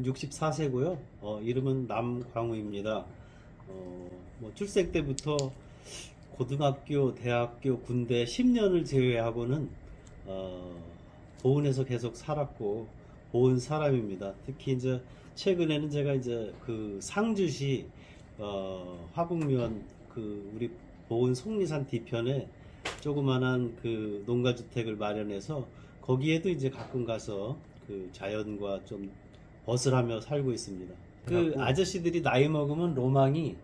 64세고요. 이름은 남광우입니다. 뭐 출생 때부터 고등학교, 대학교, 군대 10년을 제외하고는 보은에서 계속 살았고 보은 사람입니다. 특히 이제 최근에는 제가 이제 그 상주시 화북면 그 우리 보은 속리산 뒤편에 조그만한 그 농가주택을 마련해서 거기에도 이제 가끔 가서 그 자연과 좀 벗을하며 살고 있습니다. 그 아저씨들이 나이 먹으면 로망이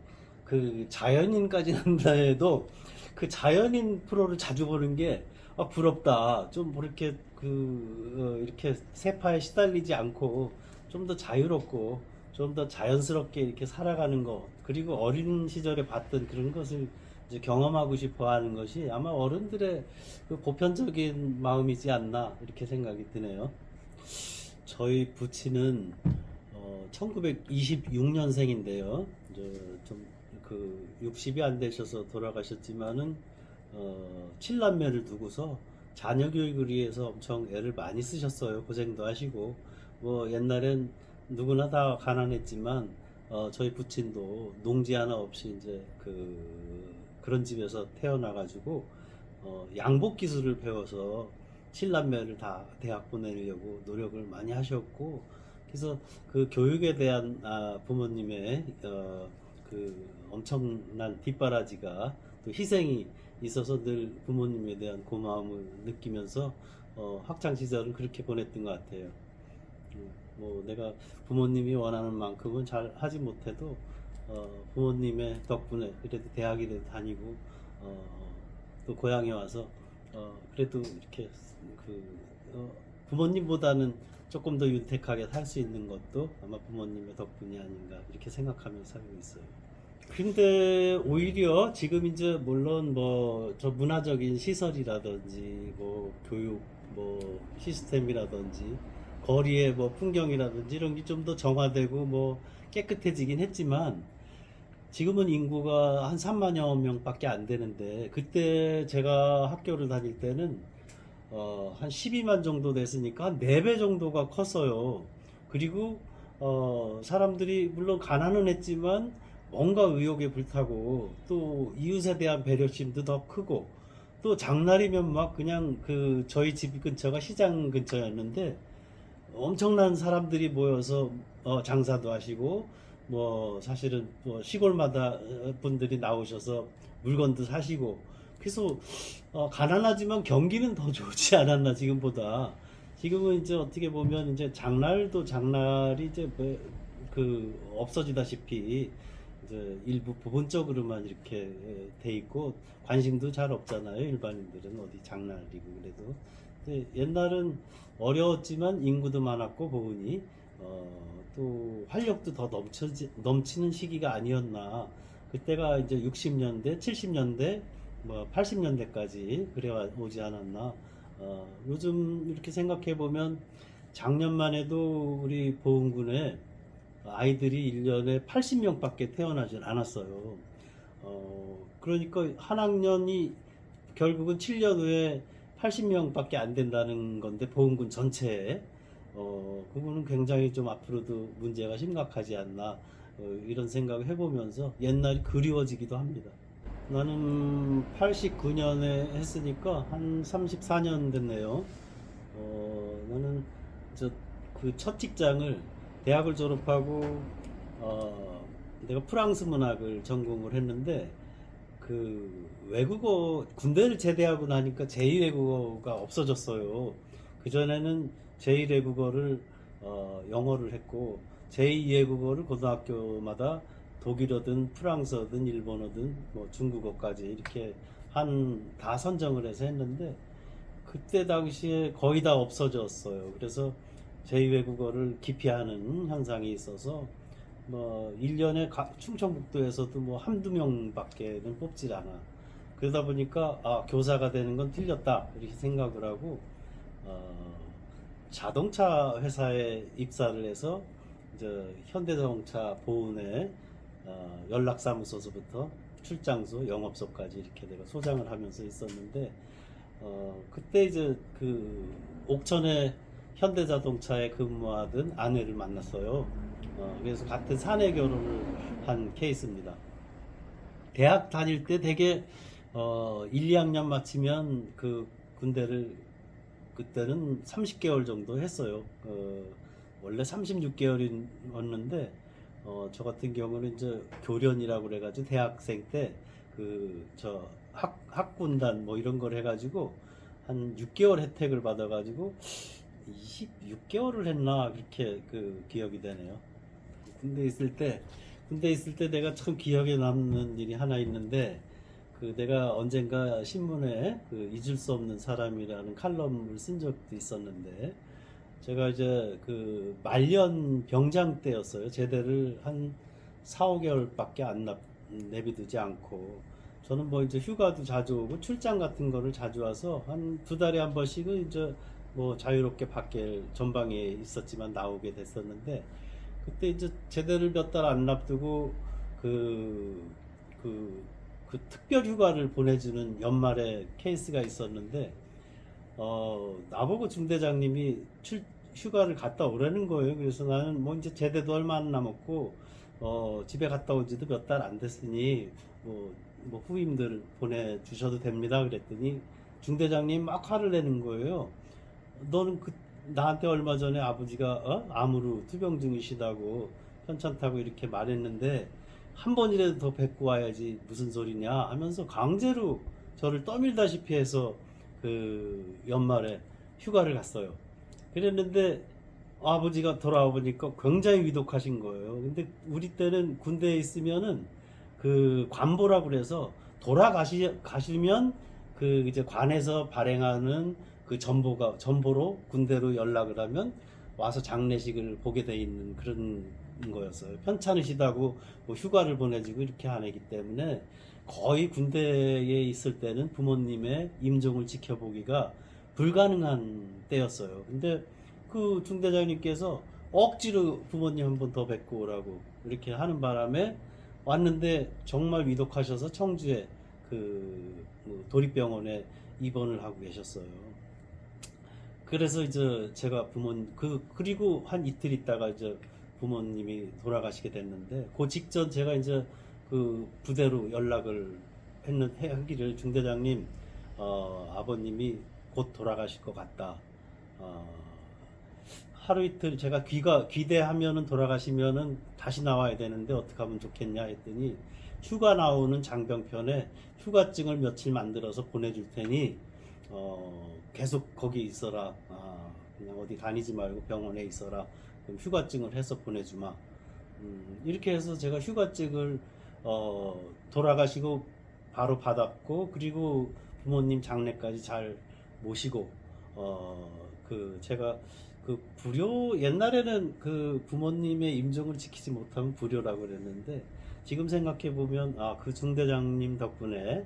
그 자연인까지 한다 해도 그 자연인 프로를 자주 보는 게 부럽다. 좀 뭐 이렇게 이렇게 세파에 시달리지 않고 좀 더 자유롭고 좀 더 자연스럽게 이렇게 살아가는 거, 그리고 어린 시절에 봤던 그런 것을 이제 경험하고 싶어 하는 것이 아마 어른들의 그 보편적인 마음이지 않나 이렇게 생각이 드네요. 저희 부친은 1926년생인데요. 좀그 60이 안 되셔서 돌아가셨지만은 7남매를 두고서 자녀 교육을 위해서 엄청 애를 많이 쓰셨어요. 고생도 하시고 뭐 옛날엔 누구나 다 가난했지만 저희 부친도 농지 하나 없이 이제 그런 집에서 태어나가지고 양복 기술을 배워서 7남매를 다 대학 보내려고 노력을 많이 하셨고, 그래서 그 교육에 대한 부모님의 그 엄청난 뒷바라지가 또 희생이 있어서 늘 부모님에 대한 고마움을 느끼면서 학창 시절을 그렇게 보냈던 것 같아요. 뭐 내가 부모님이 원하는 만큼은 잘 하지 못해도 부모님의 덕분에 그래도 대학이라도 다니고 또 고향에 와서 그래도 이렇게 부모님보다는 조금 더 윤택하게 살 수 있는 것도 아마 부모님의 덕분이 아닌가 이렇게 생각하며 살고 있어요. 근데 오히려 지금 이제 물론 뭐 저 문화적인 시설이라든지 뭐 교육 뭐 시스템이라든지 거리의 뭐 풍경이라든지 이런 게 좀 더 정화되고 뭐 깨끗해지긴 했지만 지금은 인구가 한 3만여 명밖에 안 되는데, 그때 제가 학교를 다닐 때는 한 12만 정도 됐으니까 한 4배 정도가 컸어요. 그리고 사람들이 물론 가난은 했지만 뭔가 의욕에 불타고 또 이웃에 대한 배려심도 더 크고, 또 장날이면 막 그냥 저희 집 근처가 시장 근처였는데 엄청난 사람들이 모여서 장사도 하시고 뭐 사실은 뭐 시골마다 분들이 나오셔서 물건도 사시고, 그래서 가난하지만 경기는 더 좋지 않았나 지금보다. 지금은 이제 어떻게 보면 이제 장날도 장날이 이제 없어지다시피 이제 일부 부분적으로만 이렇게 돼 있고 관심도 잘 없잖아요. 일반인들은 어디 장날이고 그래도. 근데 옛날은 어려웠지만 인구도 많았고 보으니 또 활력도 더 넘치는 시기가 아니었나. 그때가 이제 60년대, 70년대, 뭐 80년대까지 그래 오지 않았나. 요즘 이렇게 생각해 보면 작년만 해도 우리 보은군에 아이들이 1년에 80명밖에 태어나질 않았어요. 그러니까 한 학년이 결국은 7년 후에 80명밖에 안 된다는 건데, 보은군 전체에 그거는 굉장히 좀 앞으로도 문제가 심각하지 않나 이런 생각을 해보면서 옛날이 그리워지기도 합니다. 나는 89년에 했으니까 한 34년 됐네요. 나는 그 첫 직장을 대학을 졸업하고 내가 프랑스 문학을 전공을 했는데 외국어 군대를 제대하고 나니까 제2외국어가 없어졌어요. 그전에는 제1외국어를 영어를 했고 제2외국어를 고등학교마다 독일어든 프랑스어든 일본어든 뭐 중국어까지 이렇게 다 선정을 해서 했는데 그때 당시에 거의 다 없어졌어요. 그래서 제2외국어를 기피하는 현상이 있어서 뭐 1년에 충청북도에서도 뭐 한두 명밖에는 뽑질 않아. 그러다 보니까 교사가 되는 건 틀렸다 이렇게 생각을 하고 자동차 회사에 입사를 해서 이제 현대자동차 보은에 연락사무소서부터 출장소, 영업소까지 이렇게 내가 소장을 하면서 있었는데 그때 이제 옥천에 현대자동차에 근무하던 아내를 만났어요. 그래서 같은 사내 결혼을 한 케이스입니다. 대학 다닐 때 되게 1, 2학년 마치면 그 군대를 그때는 30개월 정도 했어요. 원래 36개월이었는데 저 같은 경우는 이제 교련이라고 그래가지고 대학생 때 그 저 학군단 뭐 이런 걸 해가지고 한 6개월 혜택을 받아가지고 26개월을 했나 그렇게 그 기억이 되네요. 군대 있을 때 내가 참 기억에 남는 일이 하나 있는데 그 내가 언젠가 신문에 그 잊을 수 없는 사람이라는 칼럼을 쓴 적도 있었는데 제가 이제 그 말년 병장 때였어요. 제대를 한 4, 5개월밖에 안 내비두지 않고 저는 뭐 이제 휴가도 자주 오고 출장 같은 거를 자주 와서 한 2달에 한 번씩은 이제 뭐 자유롭게 밖에 전방에 있었지만 나오게 됐었는데 그때 이제 제대를 몇 달 안 앞두고 그, 그, 그 특별 휴가를 보내주는 연말에 케이스가 있었는데, 나보고 중대장님이 휴가를 갔다 오라는 거예요. 그래서 나는 뭐 이제 제대도 얼마 안 남았고, 집에 갔다 온 지도 몇 달 안 됐으니, 뭐 후임들 보내주셔도 됩니다. 그랬더니 중대장님 막 화를 내는 거예요. 너는 나한테 얼마 전에 아버지가 암으로 투병 중이시다고 편찮다고 이렇게 말했는데 한 번이라도 더 뵙고 와야지 무슨 소리냐 하면서 강제로 저를 떠밀다시피 해서 그 연말에 휴가를 갔어요. 그랬는데 아버지가 돌아와 보니까 굉장히 위독하신 거예요. 근데 우리 때는 군대에 있으면은 그 관보라고 그래서 가시면 그 이제 관에서 발행하는 그 전보로 군대로 연락을 하면 와서 장례식을 보게 돼 있는 그런 거였어요. 편찮으시다고 뭐 휴가를 보내주고 이렇게 안 하기 때문에 거의 군대에 있을 때는 부모님의 임종을 지켜보기가 불가능한 때였어요. 근데 그 중대장님께서 억지로 부모님 한 번 더 뵙고 오라고 이렇게 하는 바람에 왔는데 정말 위독하셔서 청주에 뭐 도립병원에 입원을 하고 계셨어요. 그래서 이제 제가 그리고 한 이틀 있다가 이제 부모님이 돌아가시게 됐는데, 그 직전 제가 이제 그 부대로 연락을 하기를 중대장님, 아버님이 곧 돌아가실 것 같다. 하루 이틀 제가 귀대하면은 돌아가시면은 다시 나와야 되는데 어떻게 하면 좋겠냐 했더니 휴가 나오는 장병편에 휴가증을 며칠 만들어서 보내줄 테니 계속 거기 있어라. 그냥 어디 다니지 말고 병원에 있어라. 그럼 휴가증을 해서 보내주마. 이렇게 해서 제가 휴가증을 돌아가시고 바로 받았고, 그리고 부모님 장례까지 잘 모시고 제가 그 옛날에는 그 부모님의 임종을 지키지 못하면 불효라고 그랬는데 지금 생각해 보면 그 중대장님 덕분에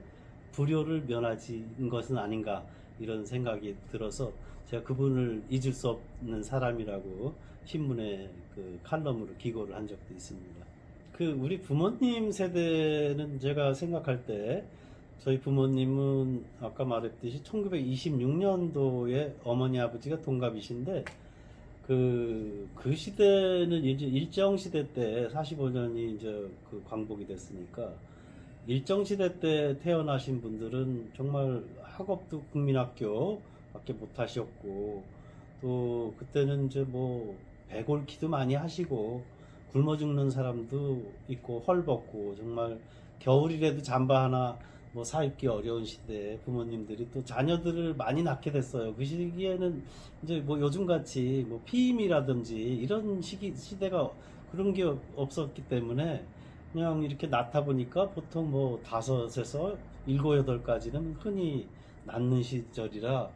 불효를 면하진 것은 아닌가 이런 생각이 들어서 제가 그분을 잊을 수 없는 사람이라고 신문에 그 칼럼으로 기고를 한 적도 있습니다. 우리 부모님 세대는 제가 생각할 때 저희 부모님은 아까 말했듯이 1926년도에 어머니 아버지가 동갑이신데 그 시대는 이제 일정시대 때 45년이 이제 그 광복이 됐으니까 일정시대 때 태어나신 분들은 정말 학업도 국민학교 밖에 못 하셨고 또 그때는 이제 뭐 배골키도 많이 하시고 굶어 죽는 사람도 있고 헐벗고 정말 겨울이라도 잠바 하나 뭐 사입기 어려운 시대에 부모님들이 또 자녀들을 많이 낳게 됐어요. 그 시기에는 이제 뭐 요즘같이 뭐 피임이라든지 이런 시대가 그런 게 없었기 때문에 그냥 이렇게 낳다 보니까 보통 뭐 5에서 7, 8까지는 흔히 낳는 시절이라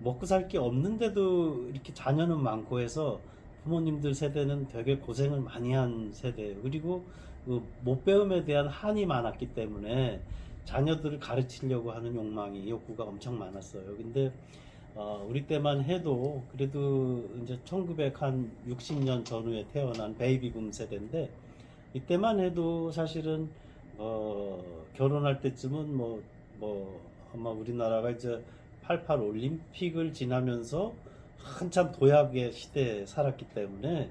먹고 살 게 없는데도 이렇게 자녀는 많고 해서 부모님들 세대는 되게 고생을 많이 한 세대예요. 그리고 그 못배움에 대한 한이 많았기 때문에 자녀들을 가르치려고 하는 욕구가 엄청 많았어요. 근데 우리 때만 해도 그래도 이제 1960년 전후에 태어난 베이비붐 세대인데 이때만 해도 사실은 결혼할 때쯤은 아마 우리나라가 이제 88 올림픽을 지나면서 한참 도약의 시대에 살았기 때문에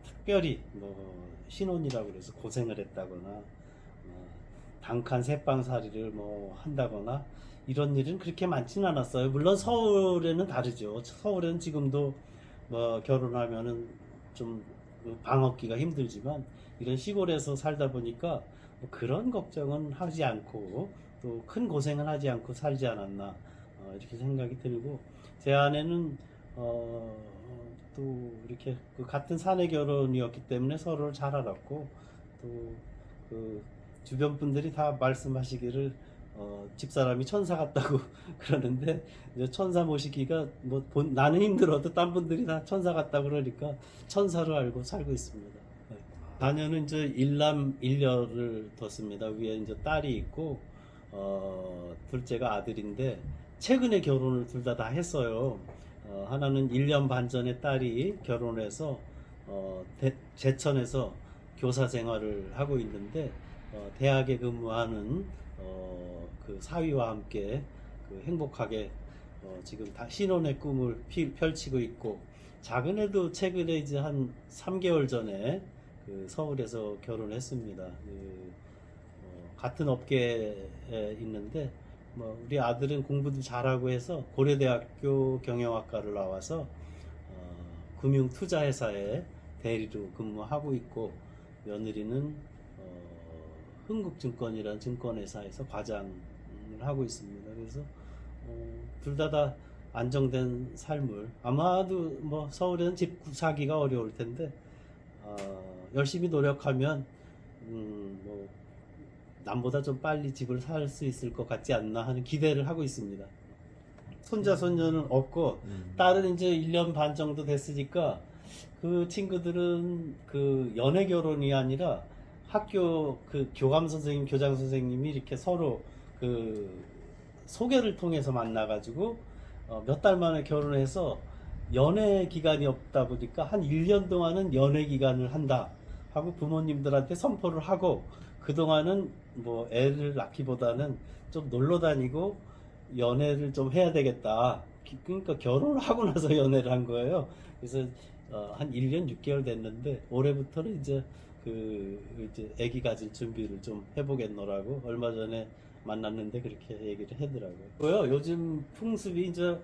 특별히 뭐 신혼이라고 그래서 고생을 했다거나 단칸 새빵살이를 뭐 한다거나 이런 일은 그렇게 많지는 않았어요. 물론 서울에는 다르죠. 서울에는 지금도 뭐 결혼하면은 좀 방업기가 힘들지만 이런 시골에서 살다 보니까 뭐 그런 걱정은 하지 않고 또 큰 고생은 하지 않고 살지 않았나 이렇게 생각이 들고 제 아내는 또 이렇게 그 같은 사내 결혼이었기 때문에 서로를 잘 알았고 또 그 주변 분들이 다 말씀하시기를 집사람이 천사 같다고 그러는데 이제 천사 모시기가 뭐 나는 힘들어도 딴 분들이 다 천사 같다고 그러니까 천사로 알고 살고 있습니다. 네. 자녀는 이제 일남 일녀를 뒀습니다. 위에 이제 딸이 있고 둘째가 아들인데 최근에 결혼을 둘 다 했어요. 하나는 1년 반 전에 딸이 결혼해서 제천에서 교사 생활을 하고 있는데 대학에 근무하는 그 사위와 함께 그 행복하게 지금 다 신혼의 꿈을 펼치고 있고 작은 애도 최근에 이제 한 3개월 전에 그 서울에서 결혼했습니다. 같은 업계에 있는데 뭐 우리 아들은 공부도 잘하고 해서 고려대학교 경영학과를 나와서 금융투자회사에 대리로 근무하고 있고 며느리는 흥국증권이라는 증권회사에서 과장을 하고 있습니다. 그래서 둘 다 안정된 삶을 아마도 뭐 서울에는 집 사기가 어려울 텐데 열심히 노력하면 뭐 남보다 좀 빨리 집을 살 수 있을 것 같지 않나 하는 기대를 하고 있습니다. 손자 손녀는 없고 딸은 이제 1년 반 정도 됐으니까 그 친구들은 그 연애 결혼이 아니라 학교 그 교감 선생님, 교장 선생님이 이렇게 서로 그 소개를 통해서 만나가지고 몇 달 만에 결혼해서 연애 기간이 없다 보니까 한 1년 동안은 연애 기간을 한다 하고 부모님들한테 선포를 하고 그동안은 뭐 애를 낳기보다는 좀 놀러 다니고 연애를 좀 해야 되겠다. 그러니까 결혼을 하고 나서 연애를 한 거예요. 그래서 한 1년 6개월 됐는데 올해부터는 이제 이제 아기 가질 준비를 좀 해보겠노라고 얼마 전에 만났는데 그렇게 얘기를 하더라고요. 요즘 풍습이 이제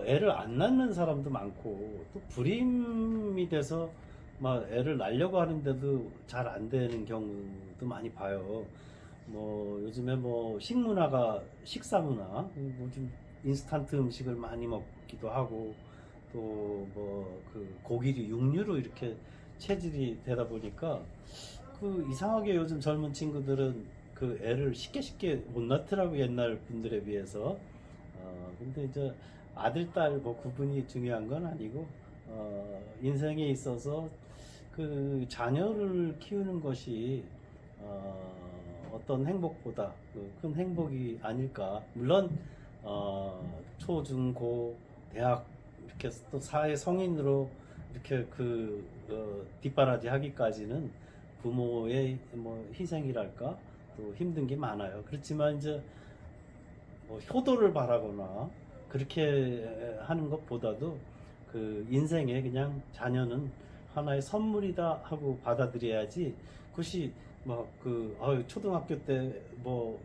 애를 안 낳는 사람도 많고 또 불임이 돼서 막 애를 낳으려고 하는데도 잘 안 되는 경우도 많이 봐요. 뭐 요즘에 뭐 식문화가 식사문화 요즘 인스턴트 음식을 많이 먹기도 하고 또 뭐 그 고기류 육류로 이렇게 체질이 되다 보니까 그 이상하게 요즘 젊은 친구들은 그 애를 쉽게 못 낳더라고 옛날 분들에 비해서. 근데 이제 아들 딸 뭐 구분이 중요한 건 아니고 인생에 있어서 그 자녀를 키우는 것이 어떤 행복보다 큰 행복이 아닐까. 물론 초, 중, 고, 대학 이렇게 또 사회 성인으로 이렇게 뒷바라지 하기까지는 부모의 뭐 희생이랄까 또 힘든 게 많아요. 그렇지만 이제 뭐 효도를 바라거나 그렇게 하는 것보다도 그 인생에 그냥 자녀는 하나의 선물이다 하고 받아들여야지. 그것이 초등학교 때 뭐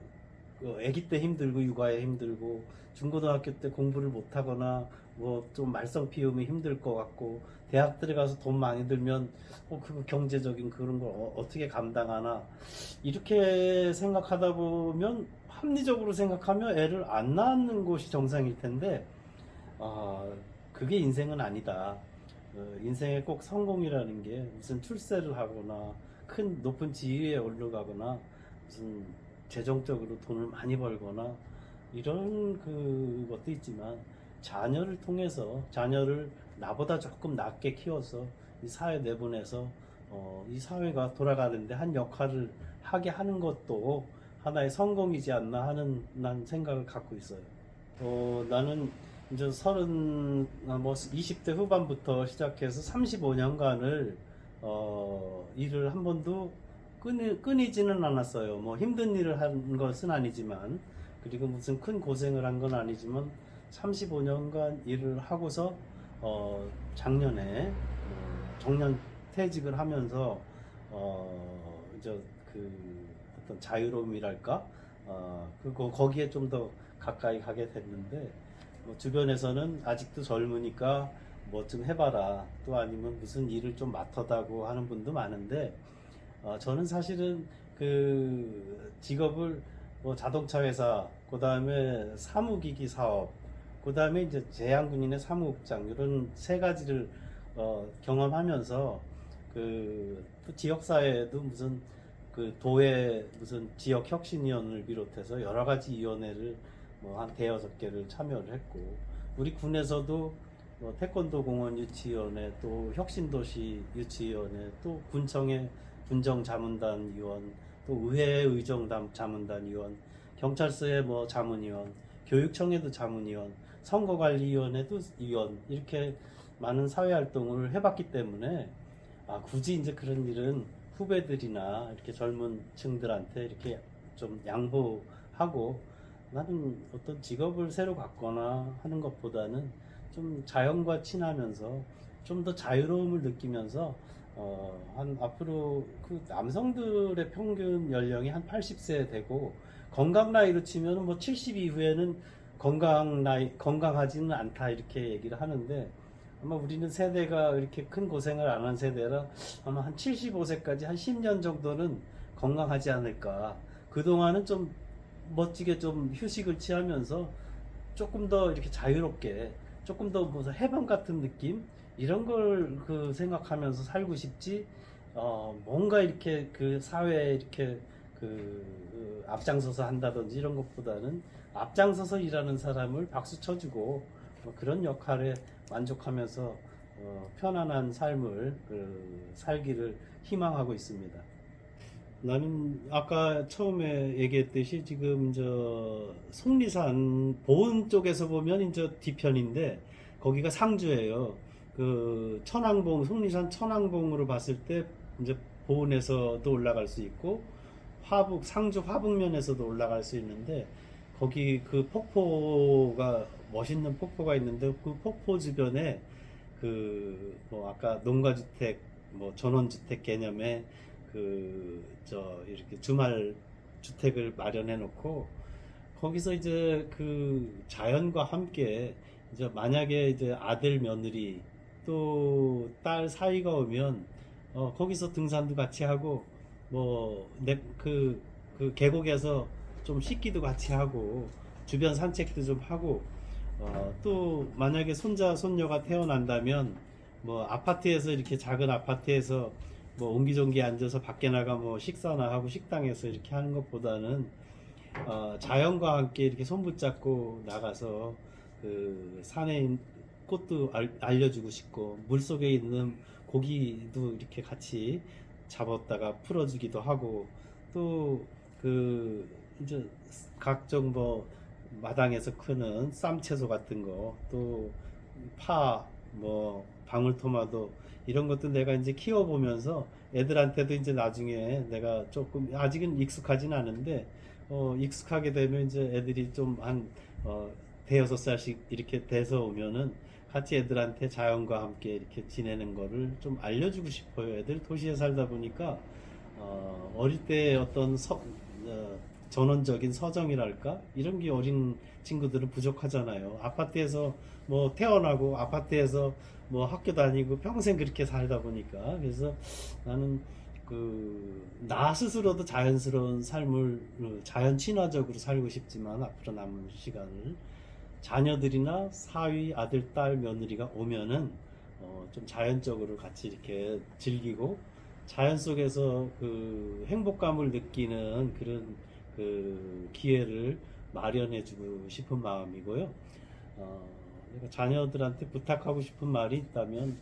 아기 때 힘들고 육아에 힘들고 중고등학교 때 공부를 못하거나 뭐 좀 말썽 피우면 힘들 것 같고 대학 들어가서 돈 많이 들면 그 경제적인 그런 걸 어떻게 감당하나 이렇게 생각하다 보면 합리적으로 생각하면 애를 안 낳는 것이 정상일 텐데 그게 인생은 아니다. 인생에 꼭 성공이라는 게 무슨 출세를 하거나 큰 높은 지위에 올라가거나 무슨 재정적으로 돈을 많이 벌거나 이런 것도 있지만 자녀를 통해서 자녀를 나보다 조금 낮게 키워서 이 사회 내보내서 이 사회가 돌아가는데 한 역할을 하게 하는 것도 하나의 성공이지 않나 하는 난 생각을 갖고 있어요. 나는 이제 20대 후반부터 시작해서 35년간을 일을 한 번도 끊이지는 않았어요. 뭐 힘든 일을 한 것은 아니지만 그리고 무슨 큰 고생을 한 건 아니지만 35년간 일을 하고서 작년에 정년 퇴직을 하면서 이제 그 어떤 자유로움이랄까 그리고 거기에 좀 더 가까이 가게 됐는데 주변에서는 아직도 젊으니까 뭐 좀 해봐라 또 아니면 무슨 일을 좀 맡아다고 하는 분도 많은데 저는 사실은 그 직업을 뭐 자동차 회사 그 다음에 사무기기 사업 그 다음에 이제 제양군인의 사무국장 이런 세 가지를 경험하면서 또 지역사회에도 무슨 그 도의 무슨 지역 혁신위원을 비롯해서 여러 가지 위원회를 뭐 한 대여섯 개를 참여를 했고 우리 군에서도 뭐 태권도 공원 유치위원회 또 혁신도시 유치위원회 또 군청의 군정자문단 위원 또 의회 의정 자문단 위원 경찰서의 뭐 자문위원 교육청에도 자문위원 선거관리위원회도 위원 이렇게 많은 사회활동을 해봤기 때문에 굳이 이제 그런 일은 후배들이나 이렇게 젊은 층들한테 이렇게 좀 양보하고 나는 어떤 직업을 새로 갖거나 하는 것보다는 좀 자연과 친하면서 좀 더 자유로움을 느끼면서 한 앞으로 그 남성들의 평균 연령이 한 80세 되고 건강 나이로 치면 뭐 70 이후에는 건강하지는 않다 이렇게 얘기를 하는데 아마 우리는 세대가 이렇게 큰 고생을 안 한 세대라 아마 한 75세까지 한 10년 정도는 건강하지 않을까. 그동안은 좀 멋지게 좀 휴식을 취하면서 조금 더 이렇게 자유롭게 조금 더 무슨 해방 같은 느낌 이런 걸 그 생각하면서 살고 싶지 뭔가 이렇게 그 사회에 이렇게 앞장서서 한다든지 이런 것보다는 앞장서서 일하는 사람을 박수 쳐주고 뭐 그런 역할에 만족하면서 편안한 삶을 살기를 희망하고 있습니다. 나는 아까 처음에 얘기했듯이 지금 저 속리산 보은 쪽에서 보면 이제 뒤편인데 거기가 상주예요. 그 천왕봉 속리산 천왕봉으로 봤을 때 이제 보은에서도 올라갈 수 있고 상주 화북면에서도 올라갈 수 있는데 거기 그 폭포가 멋있는 폭포가 있는데 그 폭포 주변에 그 뭐 아까 농가주택 뭐 전원주택 개념의 이렇게 주말 주택을 마련해 놓고 거기서 이제 그 자연과 함께 이제 만약에 이제 아들 며느리 또 딸 사이가 오면 거기서 등산도 같이 하고 그 계곡에서 좀 씻기도 같이 하고 주변 산책도 좀 하고 또 만약에 손자 손녀가 태어난다면 뭐 아파트에서 이렇게 작은 아파트에서 뭐 옹기종기 앉아서 밖에 나가 뭐 식사나 하고 식당에서 이렇게 하는 것보다는 자연과 함께 이렇게 손붙잡고 나가서 그 산에 있는 꽃도 알려주고 싶고 물속에 있는 고기도 이렇게 같이 잡았다가 풀어주기도 하고 또 그 이제 각종 뭐 마당에서 크는 쌈채소 같은 거 또 파 뭐 방울토마토 이런 것도 내가 이제 키워보면서 애들한테도 이제 나중에 내가 조금 아직은 익숙하진 않은데 익숙하게 되면 이제 애들이 좀 한 대여섯 살씩 이렇게 돼서 오면은 같이 애들한테 자연과 함께 이렇게 지내는 거를 좀 알려주고 싶어요. 애들 도시에 살다 보니까 어릴 때 어떤 전원적인 서정이랄까 이런 게 어린 친구들은 부족하잖아요. 아파트에서 뭐 태어나고 아파트에서 뭐 학교 다니고 평생 그렇게 살다 보니까 그래서 나는 나 스스로도 자연스러운 삶을 자연 친화적으로 살고 싶지만 앞으로 남은 시간을 자녀들이나 사위 아들 딸 며느리가 오면은 좀 자연적으로 같이 이렇게 즐기고 자연 속에서 그 행복감을 느끼는 그런 그 기회를 마련해주고 싶은 마음이고요. 그러니까 자녀들한테 부탁하고 싶은 말이 있다면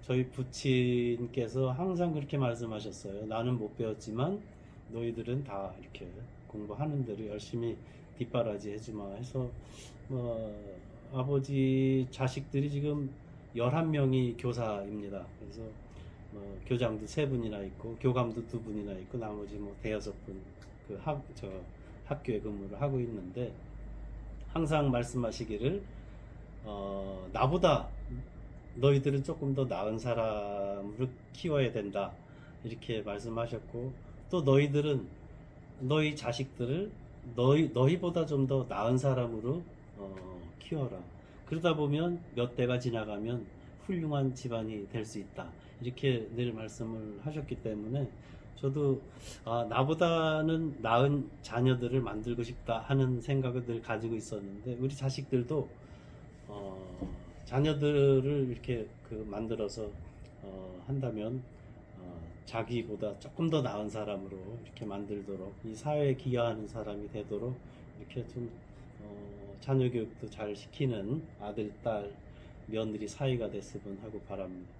저희 부친께서 항상 그렇게 말씀하셨어요. 나는 못 배웠지만 너희들은 다 이렇게 공부하는 대로 열심히 뒷바라지 해주마 해서 아버지 자식들이 지금 11명이 교사입니다. 그래서 교장도 3분이나 있고 교감도 2분이나 있고 나머지 대여섯 분 학교에 근무를 하고 있는데 항상 말씀하시기를 나보다 너희들은 조금 더 나은 사람으로 키워야 된다. 이렇게 말씀하셨고, 또 너희들은 너희 자식들을 너희보다 좀 더 나은 사람으로 키워라. 그러다 보면 몇 대가 지나가면 훌륭한 집안이 될 수 있다. 이렇게 늘 말씀을 하셨기 때문에 저도 나보다는 나은 자녀들을 만들고 싶다 하는 생각을 늘 가지고 있었는데, 우리 자식들도 자녀들을 이렇게 만들어서 한다면 자기보다 조금 더 나은 사람으로 이렇게 만들도록, 이 사회에 기여하는 사람이 되도록 이렇게 좀 자녀 교육도 잘 시키는 아들, 딸, 며느리 사이가 됐으면 하고 바랍니다.